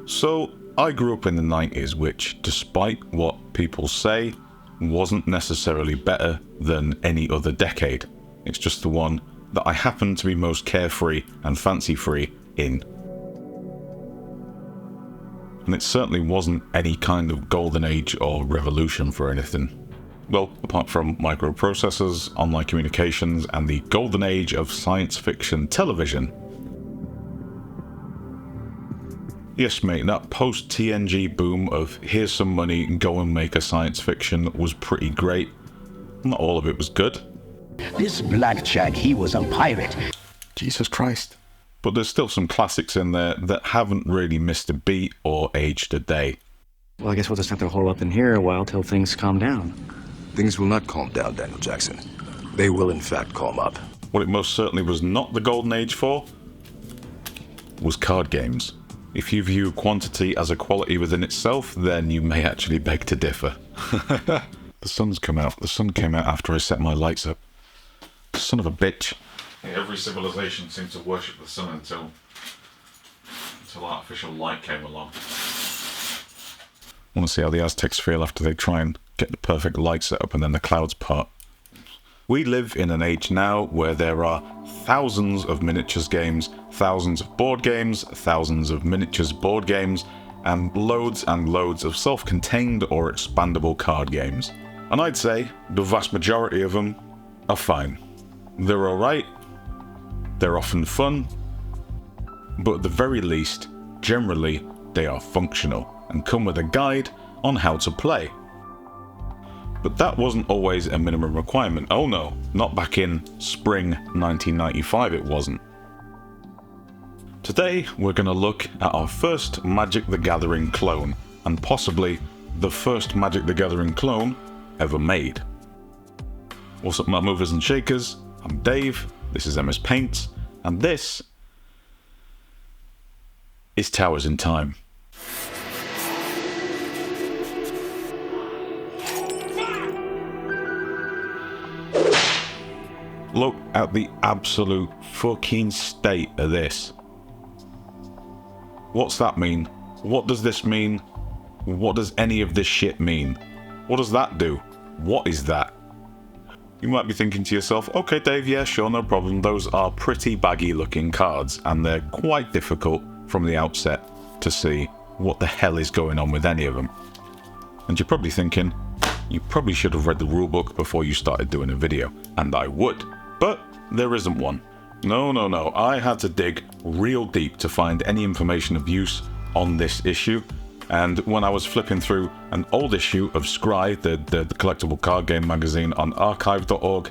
So, I grew up in the 90s, which, despite what people say, wasn't necessarily better than any other decade. It's just the one that I happen to be most carefree and fancy-free in. And it certainly wasn't any kind of golden age or revolution for anything. Well, apart from microprocessors, online communications, and the golden age of science fiction television. Yes, mate, that post-TNG boom of here's some money, go and make a science fiction was pretty great. Not all of it was good. This Blackjack, he was a pirate. Jesus Christ. But there's still some classics in there that haven't really missed a beat or aged a day. Well, I guess we'll just have to hole up in here a while till things calm down. Things will not calm down, Daniel Jackson. They will, in fact, calm up. What it most certainly was not the golden age for was card games. If you view quantity as a quality within itself, then you may actually beg to differ. The sun's come out. The sun came out after I set my lights up. Son of a bitch. Every civilization seemed to worship the sun until artificial light came along. I want to see how the Aztecs feel after they try and get the perfect light set up and then the clouds part. We live in an age now where there are thousands of miniatures games, thousands of board games, thousands of miniatures board games, and loads of self-contained or expandable card games. And I'd say the vast majority of them are fine. They're alright, they're often fun, but at the very least, generally, they are functional and come with a guide on how to play. But that wasn't always a minimum requirement. Oh no, not back in spring 1995 it wasn't. Today we're going to look at our first Magic the Gathering clone, and possibly the first Magic the Gathering clone ever made. What's up, my movers and shakers? I'm Dave, this is MS Paint, and this is Towers in Time. Look at the absolute fucking state of this. What's that mean? What does this mean? What does any of this shit mean? What does that do? What is that? You might be thinking to yourself, okay Dave, yeah sure, no problem, those are pretty baggy looking cards and they're quite difficult from the outset to see what the hell is going on with any of them. And you're probably thinking, you probably should have read the rulebook before you started doing a video, and I would. But there isn't one. No, I had to dig real deep to find any information of use on this issue, and when I was flipping through an old issue of Scry, the collectible card game magazine on archive.org,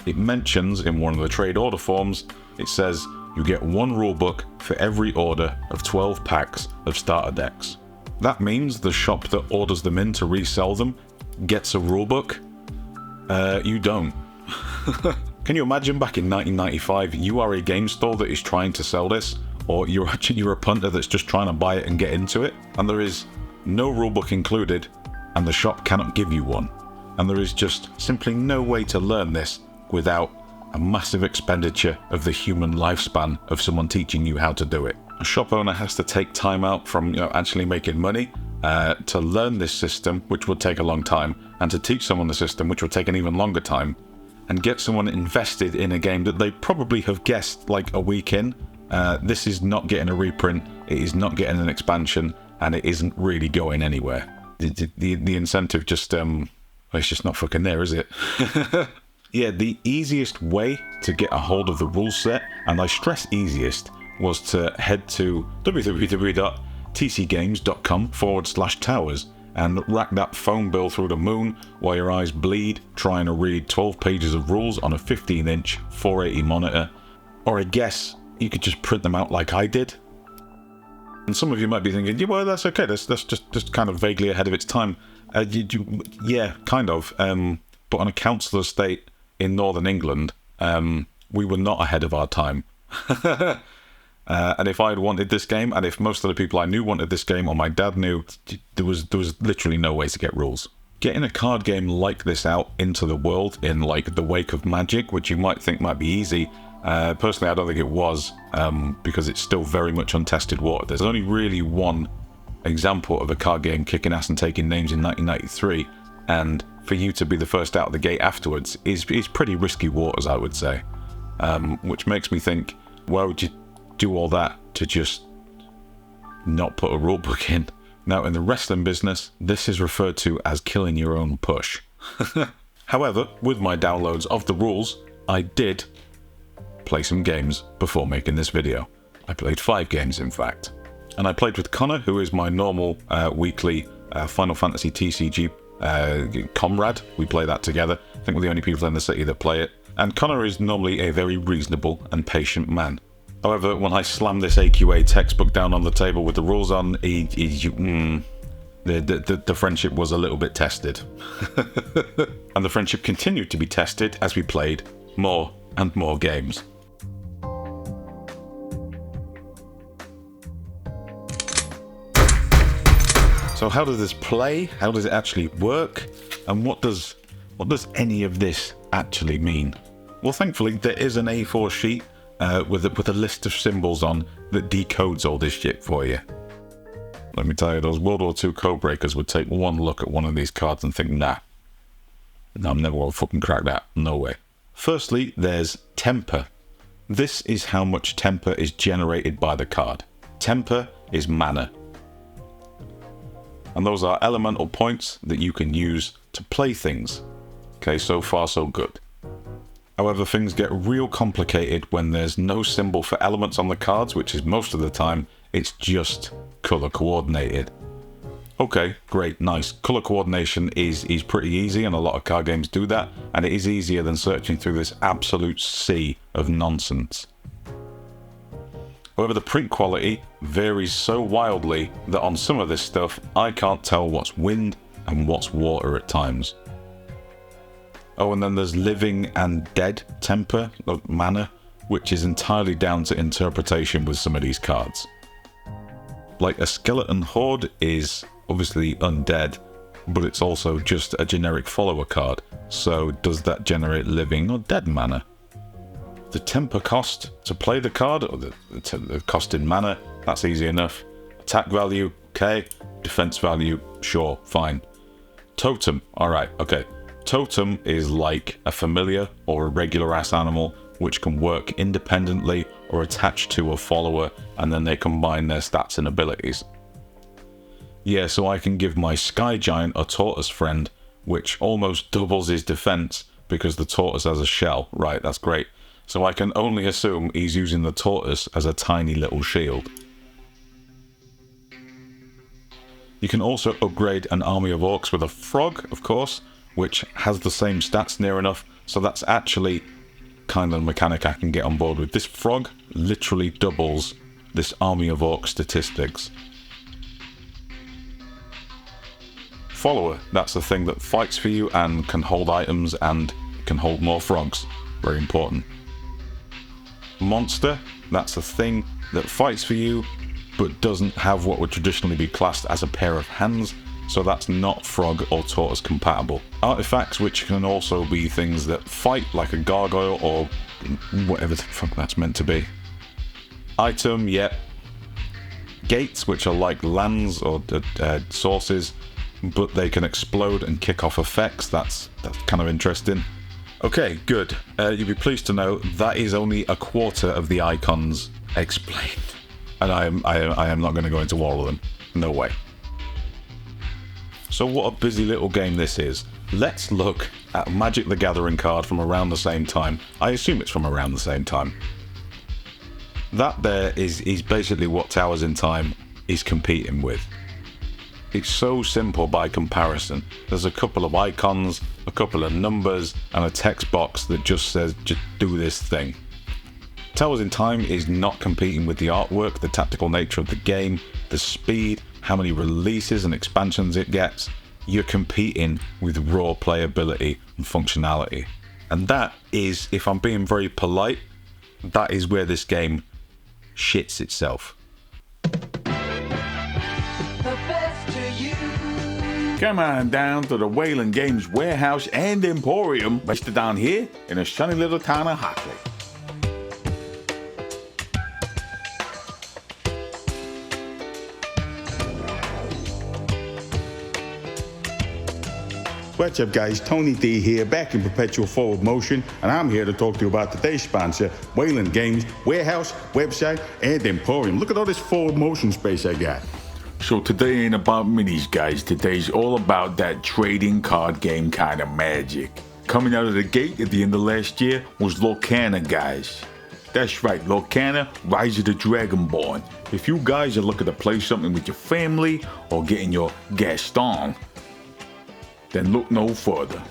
it mentions in one of the trade order forms, it says you get one rulebook for every order of 12 packs of starter decks. That means the shop that orders them in to resell them gets a rulebook. You don't. Can you imagine back in 1995, you are a game store that is trying to sell this, or you're a punter that's just trying to buy it and get into it, and there is no rulebook included, and the shop cannot give you one. And there is just simply no way to learn this without a massive expenditure of the human lifespan of someone teaching you how to do it. A shop owner has to take time out from actually making money to learn this system, which would take a long time, and to teach someone the system, which would take an even longer time, and get someone invested in a game that they probably have guessed like a week in. This is not getting a reprint, it is not getting an expansion, and it isn't really going anywhere. The incentive just, it's just not fucking there, is it? Yeah, the easiest way to get a hold of the rule set, and I stress easiest, was to head to www.tcgames.com/towers and rack that phone bill through the moon while your eyes bleed trying to read 12 pages of rules on a 15-inch 480 monitor. Or I guess you could just print them out like I did. And some of you might be thinking, yeah, well, that's okay, that's just kind of vaguely ahead of its time. Yeah, kind of. But on a council estate in northern England, we were not ahead of our time. And if I had wanted this game, and if most of the people I knew wanted this game, or my dad knew, there was literally no way to get rules. Getting a card game like this out into the world in like the wake of Magic, which you might think might be easy, Personally, I don't think it was, because it's still very much untested water. There's only really one example of a card game kicking ass and taking names in 1993, and for you to be the first out of the gate afterwards is pretty risky waters, I would say. Which makes me think, why would you do all that to just not put a rulebook in? Now, in the wrestling business, this is referred to as killing your own push. However, with my downloads of the rules, I did play some games before making this video. I played 5 games, in fact. And I played with Connor, who is my normal weekly Final Fantasy TCG comrade. We play that together. I think we're the only people in the city that play it. And Connor is normally a very reasonable and patient man. However, when I slammed this AQA textbook down on the table with the rules on, the friendship was a little bit tested. And the friendship continued to be tested as we played more and more games. So how does this play? How does it actually work? And what does any of this actually mean? Well, thankfully, there is an A4 sheet with a list of symbols on that decodes all this shit for you. Let me tell you, those World War II code breakers would take one look at one of these cards and think, nah, I'm never going to fucking crack that. No way. Firstly, there's temper. This is how much temper is generated by the card. Temper is mana. And those are elemental points that you can use to play things. Okay, so far so good. However, things get real complicated when there's no symbol for elements on the cards, which is most of the time, it's just color coordinated. Okay, great, nice. Color coordination is pretty easy, and a lot of card games do that, and it is easier than searching through this absolute sea of nonsense. However, the print quality varies so wildly that on some of this stuff, I can't tell what's wind and what's water at times. Oh, and then there's living and dead temper, mana, which is entirely down to interpretation with some of these cards. Like a skeleton horde is obviously undead, but it's also just a generic follower card, so does that generate living or dead mana? The temper cost to play the card, or the cost in mana, that's easy enough. Attack value, okay. Defense value, sure, fine. Totem, alright, okay. Totem is like a familiar or a regular ass animal which can work independently or attached to a follower, and then they combine their stats and abilities. Yeah, so I can give my sky giant a tortoise friend, which almost doubles his defense because the tortoise has a shell. Right, that's great. So I can only assume he's using the tortoise as a tiny little shield. You can also upgrade an army of orcs with a frog, of course, which has the same stats near enough, so that's actually kind of a mechanic I can get on board with. This frog literally doubles this army of orc statistics. Follower, that's the thing that fights for you and can hold items and can hold more frogs. Very important. Monster, that's the thing that fights for you but doesn't have what would traditionally be classed as a pair of hands, so that's not frog or tortoise compatible. Artifacts, which can also be things that fight, like a gargoyle or whatever the fuck that's meant to be. Item, yep. Gates, which are like lands or sources, but they can explode and kick off effects. That's kind of interesting. Okay, good. You'll be pleased to know that is only a quarter of the icons explained, and I am not going to go into all of them. No way. So what a busy little game this is. Let's look at Magic the Gathering card from around the same time. I assume it's from around the same time. That there is basically what Towers in Time is competing with. It's so simple by comparison. There's a couple of icons, a couple of numbers, and a text box that just says, just do this thing. Towers in Time is not competing with the artwork, the tactical nature of the game, the speed, how many releases and expansions it gets. You're competing with raw playability and functionality. And that is, if I'm being very polite, that is where this game shits itself. Come on down to the WAYLAND Games Warehouse and Emporium, based down here in the sunny little town of Hockley. What's up, guys? Tony D here, back in perpetual forward motion, and I'm here to talk to you about today's sponsor, WAYLAND Games, warehouse, website, and emporium. Look at all this forward motion space I got. So today ain't about minis, guys. Today's all about that trading card game kind of magic. Coming out of the gate at the end of last year was Lorcana, guys. That's right, Lorcana, Rise of the Dragonborn. If you guys are looking to play something with your family or getting your Gaston, then look no further.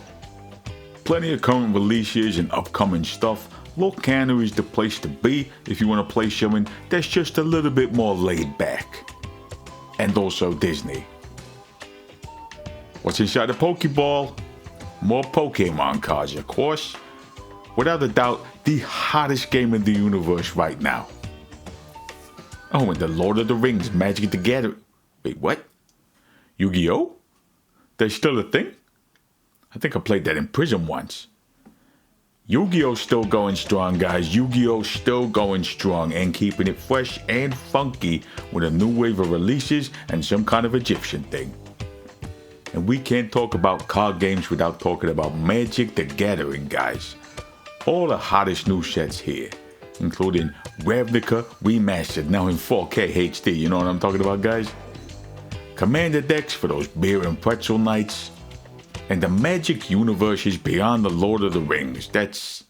Plenty of current releases and upcoming stuff. Lorcana is the place to be if you want to play something that's just a little bit more laid back. And also Disney. What's inside the Pokeball? More Pokemon cards, of course. Without a doubt, the hottest game in the universe right now. Oh, and the Lord of the Rings, Magic the Gathering. Wait, what? Yu-Gi-Oh? There's still a thing? I think I played that in prison once. Yu-Gi-Oh's still going strong, guys. Yu-Gi-Oh's still going strong and keeping it fresh and funky with a new wave of releases and some kind of Egyptian thing. And we can't talk about card games without talking about Magic the Gathering, guys. All the hottest new sets here, including Ravnica Remastered, now in 4K HD, you know what I'm talking about, guys? Commander decks for those beer and pretzel nights, and the Magic universes beyond the Lord of the Rings. That's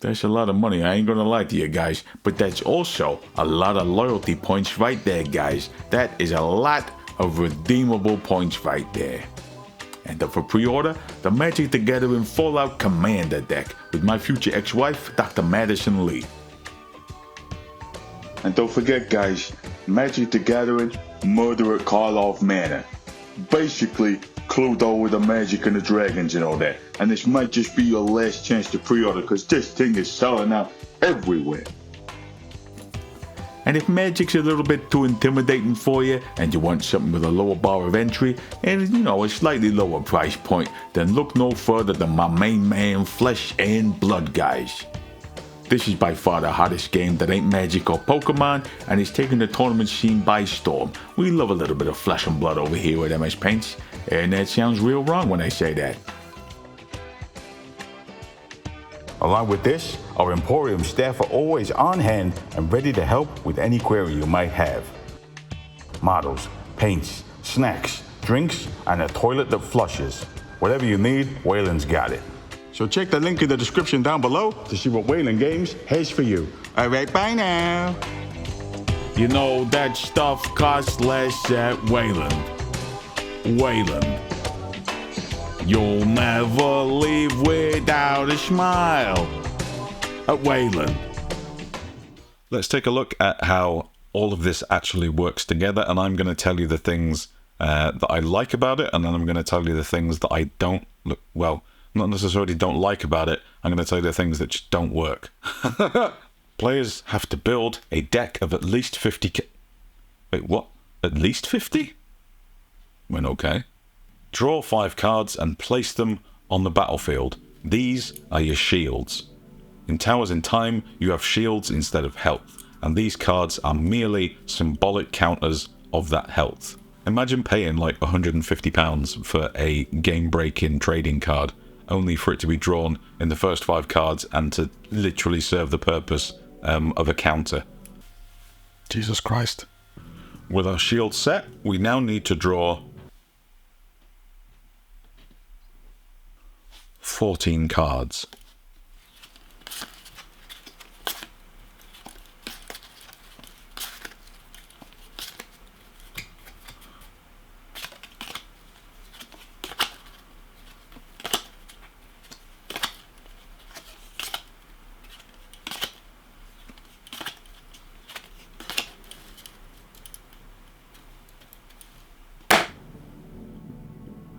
a lot of money, I ain't gonna lie to you guys, but that's also a lot of loyalty points right there, guys. That is a lot of redeemable points right there. And for pre-order, the Magic the Gathering Fallout Commander deck with my future ex-wife, Dr. Madison Lee. And don't forget, guys, Magic the Gathering Murder at Karloff Manor. Basically, Cluedo with the magic and the dragons and all that. And this might just be your last chance to pre-order because this thing is selling out everywhere. And if Magic's a little bit too intimidating for you and you want something with a lower bar of entry and, you know, a slightly lower price point, then look no further than my main man, Flesh and Blood, guys. This is by far the hottest game that ain't Magic or Pokemon, and it's taking the tournament scene by storm. We love a little bit of Flesh and Blood over here at MS Paints, and that sounds real wrong when I say that. Along with this, our Emporium staff are always on hand and ready to help with any query you might have. Models, paints, snacks, drinks, and a toilet that flushes. Whatever you need, WAYLAND's got it. So check the link in the description down below to see what WAYLAND Games has for you. Alright, bye now. You know, that stuff costs less at WAYLAND. WAYLAND. You'll never leave without a smile at WAYLAND. Let's take a look at how all of this actually works together, and I'm going to tell you the things that I like about it, and then I'm going to tell you the things that I don't, well, not necessarily don't like about it. I'm going to tell you the things that just don't work. Players have to build a deck of at least 50 Wait, what? At least 50? Well, okay. Draw 5 cards and place them on the battlefield. These are your shields. In Towers in Time, you have shields instead of health, and these cards are merely symbolic counters of that health. Imagine paying like £150 for a game-breaking trading card, only for it to be drawn in the first 5 cards and to literally serve the purpose of a counter. Jesus Christ. With our shield set, we now need to draw 14 cards.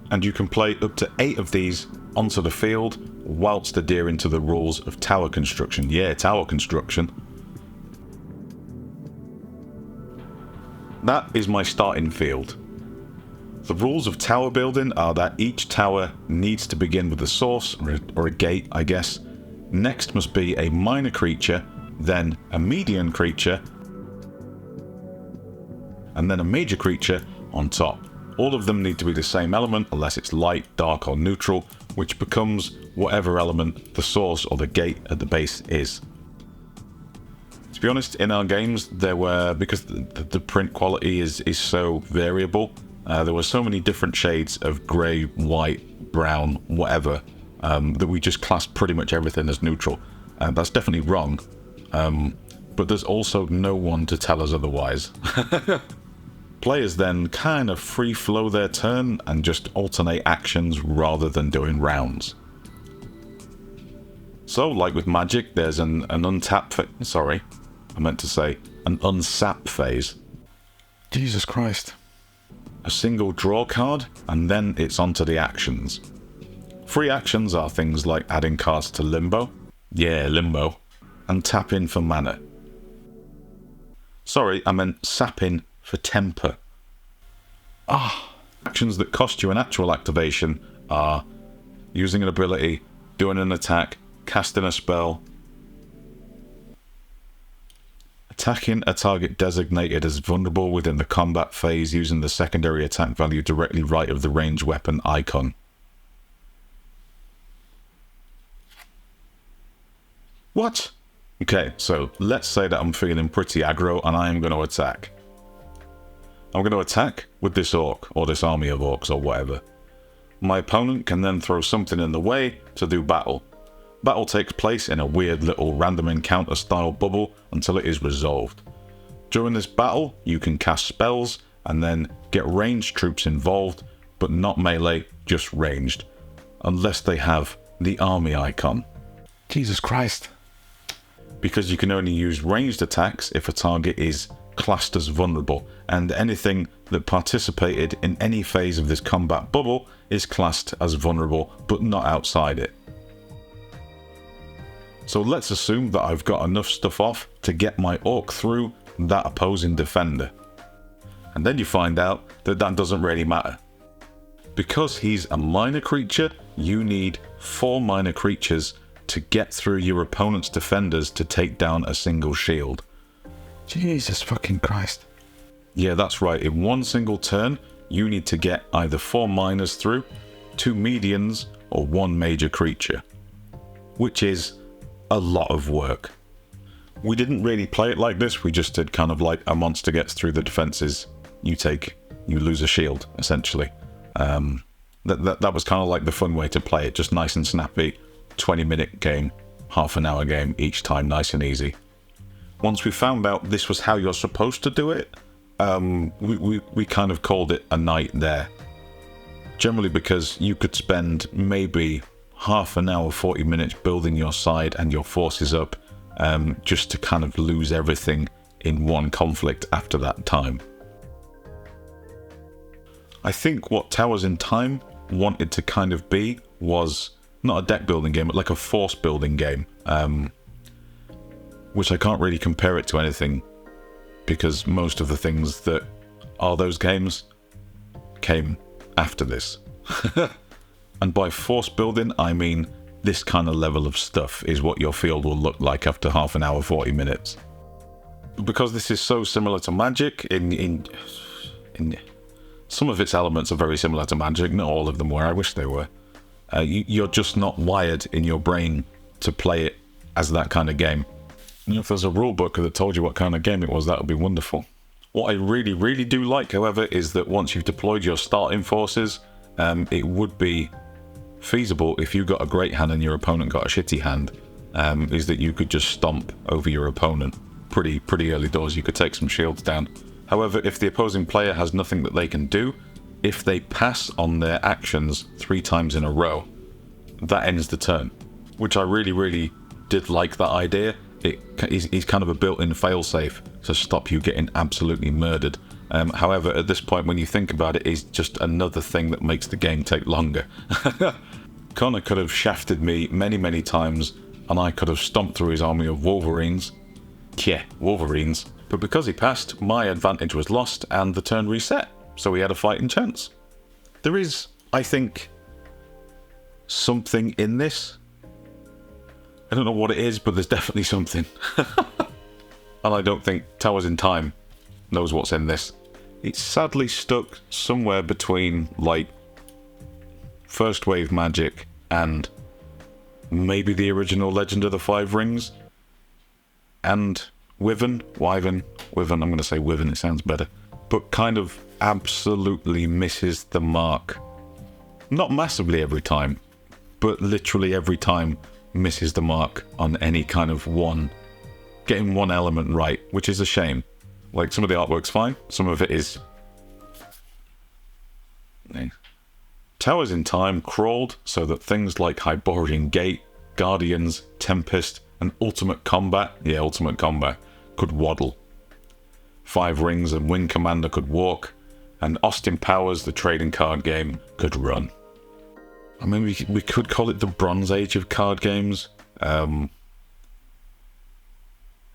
And you can play up to 8 of these onto the field whilst adhering to the rules of tower construction. Yeah, tower construction. That is my starting field. The rules of tower building are that each tower needs to begin with a source, or a gate, I guess. Next must be a minor creature, then a median creature, and then a major creature on top. All of them need to be the same element unless it's light, dark, or neutral, which becomes whatever element the source or the gate at the base is. To be honest, in our games, there were, because the print quality is so variable, there were so many different shades of grey, white, brown, whatever, that we just classed pretty much everything as neutral. That's definitely wrong, but there's also no one to tell us otherwise. Players then kind of free flow their turn and just alternate actions rather than doing rounds. So, like with Magic, there's an untap an unsap phase. Jesus Christ. A single draw card, and then it's onto the actions. Free actions are things like adding cards to Limbo. Yeah, Limbo. And tapping for mana. Sorry, I meant sapping for temper. Actions that cost you an actual activation are using an ability, doing an attack, casting a spell, attacking a target designated as vulnerable within the combat phase using the secondary attack value directly right of the ranged weapon icon. What? Okay, so let's say that I'm feeling pretty aggro and I am going to attack. I'm going to attack with this orc, or this army of orcs, or whatever. My opponent can then throw something in the way to do battle. Battle takes place in a weird little random encounter style bubble until it is resolved. During this battle, you can cast spells and then get ranged troops involved, but not melee, just ranged, unless they have the army icon. Jesus Christ. Because you can only use ranged attacks if a target is classed as vulnerable, and anything that participated in any phase of this combat bubble is classed as vulnerable, but not outside it. So let's assume that I've got enough stuff off to get my orc through that opposing defender. And then you find out that that doesn't really matter. Because he's a minor creature, you need 4 minor creatures to get through your opponent's defenders to take down a single shield. Jesus fucking Christ. Yeah, that's right. In one single turn, you need to get either 4 minors through, 2 medians, or 1 major creature. Which is a lot of work. We didn't really play it like this, we just did kind of like a monster gets through the defenses, you lose a shield, essentially. That was kind of like the fun way to play it, just nice and snappy, 20-minute game, half-an-hour game each time, nice and easy. Once we found out this was how you're supposed to do it, we kind of called it a night there. Generally because you could spend maybe half an hour, 40 minutes building your side and your forces up, just to kind of lose everything in one conflict after that time. I think what Towers in Time wanted to kind of be was not a deck building game, but like a force building game, which I can't really compare it to anything because most of the things that are those games came after this. And by force building, I mean this kind of level of stuff is what your field will look like after half an hour, 40 minutes. Because this is so similar to Magic, in some of its elements are very similar to Magic, not all of them were, I wish they were. You're just not wired in your brain to play it as that kind of game. And if there's a rule book that told you what kind of game it was, that would be wonderful. What I really, really do like, however, is that once you've deployed your starting forces, it would be feasible if you got a great hand and your opponent got a shitty hand, is that you could just stomp over your opponent pretty early doors. You could take some shields down. However, if the opposing player has nothing that they can do, if they pass on their actions 3 times in a row, that ends the turn, which I really, really did like that idea. He's kind of a built-in failsafe to stop you getting absolutely murdered. However, at this point, when you think about it, it's just another thing that makes the game take longer. Connor could have shafted me many, many times, and I could have stomped through his army of Wolverines. Yeah, Wolverines. But because he passed, my advantage was lost, and the turn reset, so he had a fighting chance. There is, I think, something in this. I don't know what it is, but there's definitely something. And I don't think Towers in Time knows what's in this. It's sadly stuck somewhere between, like, First Wave Magic and maybe the original Legend of the Five Rings. And Wyvern, I'm going to say Wyvern, it sounds better. But kind of absolutely misses the mark. Not massively every time, but literally every time misses the mark on any kind of getting one element right, which is a shame. Like, some of the artwork's fine, some of it is... Towers in Time crawled so that things like Hyborian Gate, Guardians, Tempest, and Ultimate Combat could waddle. Five Rings and Wing Commander could walk, and Austin Powers, the trading card game, could run. I mean, we could call it the Bronze Age of card games. I mean,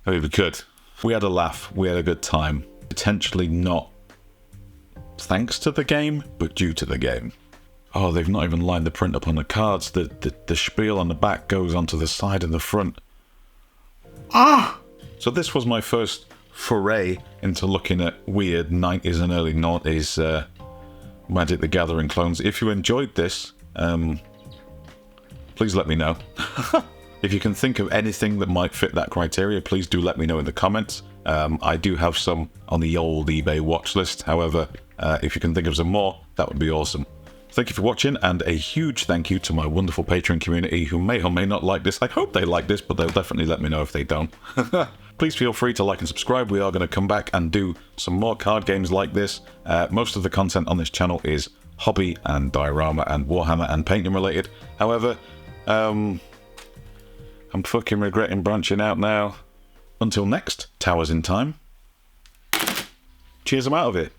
we could. We had a laugh, we had a good time. Potentially not thanks to the game, but due to the game. Oh, they've not even lined the print up on the cards. The spiel on the back goes onto the side and the front. So this was my first foray into looking at weird 90s and early 90s Magic the Gathering clones. If you enjoyed this, please let me know. If you can think of anything that might fit that criteria, please do let me know in the comments. I do have some on the old eBay watch list. However, if you can think of some more, that would be awesome. Thank you for watching, and a huge thank you to my wonderful Patreon community who may or may not like this. I hope they like this, but they'll definitely let me know if they don't. Please feel free to like and subscribe. We are going to come back and do some more card games like this. Most of the content on this channel is hobby and diorama and Warhammer and painting related. However, I'm fucking regretting branching out now. Until next Towers in Time, cheers, I'm out of it.